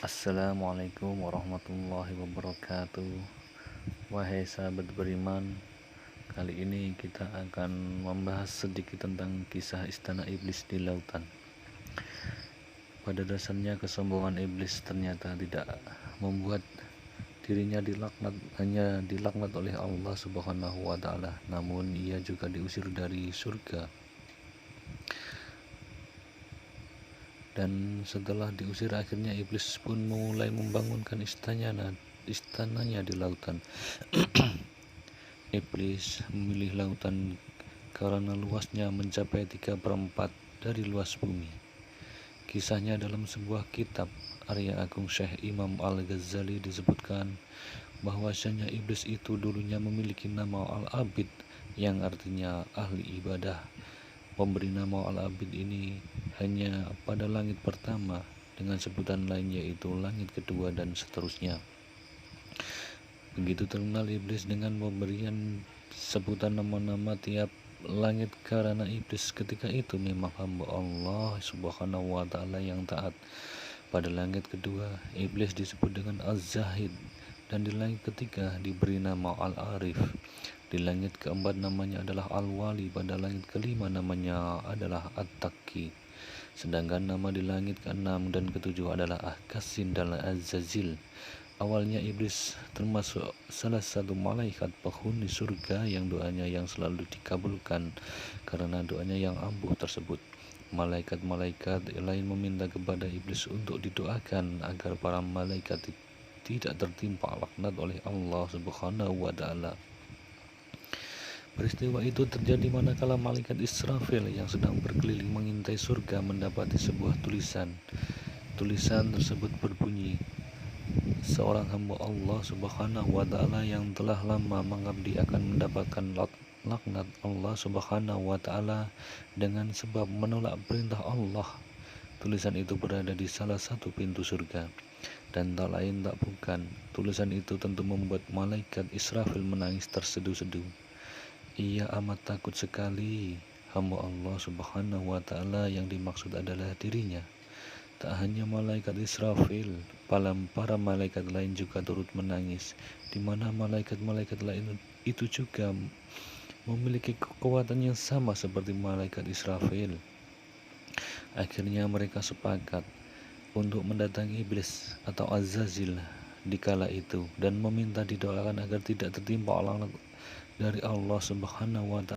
Assalamualaikum warahmatullahi wabarakatuh. Wahai sahabat beriman, kali ini kita akan membahas sedikit tentang kisah istana iblis di lautan. Pada dasarnya kesombongan iblis ternyata tidak membuat dirinya hanya dilaknat oleh Allah Subhanahu wa taala, namun ia juga diusir dari surga. Dan setelah diusir, akhirnya iblis pun mulai membangunkan istananya di lautan. Iblis memilih lautan karena luasnya mencapai 3/4 dari luas bumi. Kisahnya dalam sebuah kitab Arya Agung Syekh Imam Al-Ghazali disebutkan bahwasanya iblis itu dulunya memiliki nama Al-Abid yang artinya ahli ibadah. Pemberi nama Al-Abid ini hanya pada langit pertama dengan sebutan lain yaitu langit kedua dan seterusnya. Begitu terkenal iblis dengan pemberian sebutan nama-nama tiap langit karena iblis ketika itu memang hamba Allah Subhanahu wa taala yang taat. Pada langit kedua iblis disebut dengan Az-Zahid, dan di langit ketiga diberi nama Al-Arif. Di langit keempat namanya adalah Al-Wali, pada langit kelima namanya adalah At-Taqi. Sedangkan nama di langit keenam dan ketujuh adalah Akasin dan Azazil. Awalnya iblis termasuk salah satu malaikat penghuni surga yang doanya yang selalu dikabulkan karena doanya yang ampuh tersebut. Malaikat-malaikat lain meminta kepada iblis untuk didoakan agar para malaikat tidak tertimpa laknat oleh Allah Subhanahu wa taala. Peristiwa itu terjadi manakala malaikat Israfil yang sedang berkeliling mengintai surga mendapati sebuah tulisan. Tulisan tersebut berbunyi, seorang hamba Allah Subhanahu wa taala yang telah lama mengabdi akan mendapatkan laknat Allah Subhanahu wa taala dengan sebab menolak perintah Allah. Tulisan itu berada di salah satu pintu surga, dan tak lain tak bukan, tulisan itu tentu membuat malaikat Israfil menangis terseduh-seduh. Ia amat takut sekali. Hamba Allah Subhanahu wa taala yang dimaksud adalah dirinya. Tak hanya malaikat Israfil, para malaikat lain juga turut menangis, di mana malaikat-malaikat lain itu juga memiliki kekuatan yang sama seperti malaikat Israfil. Akhirnya mereka sepakat untuk mendatangi iblis atau Azazil di kala itu dan meminta didoakan agar tidak tertimpa laknat dari Allah Subhanahu wa taala.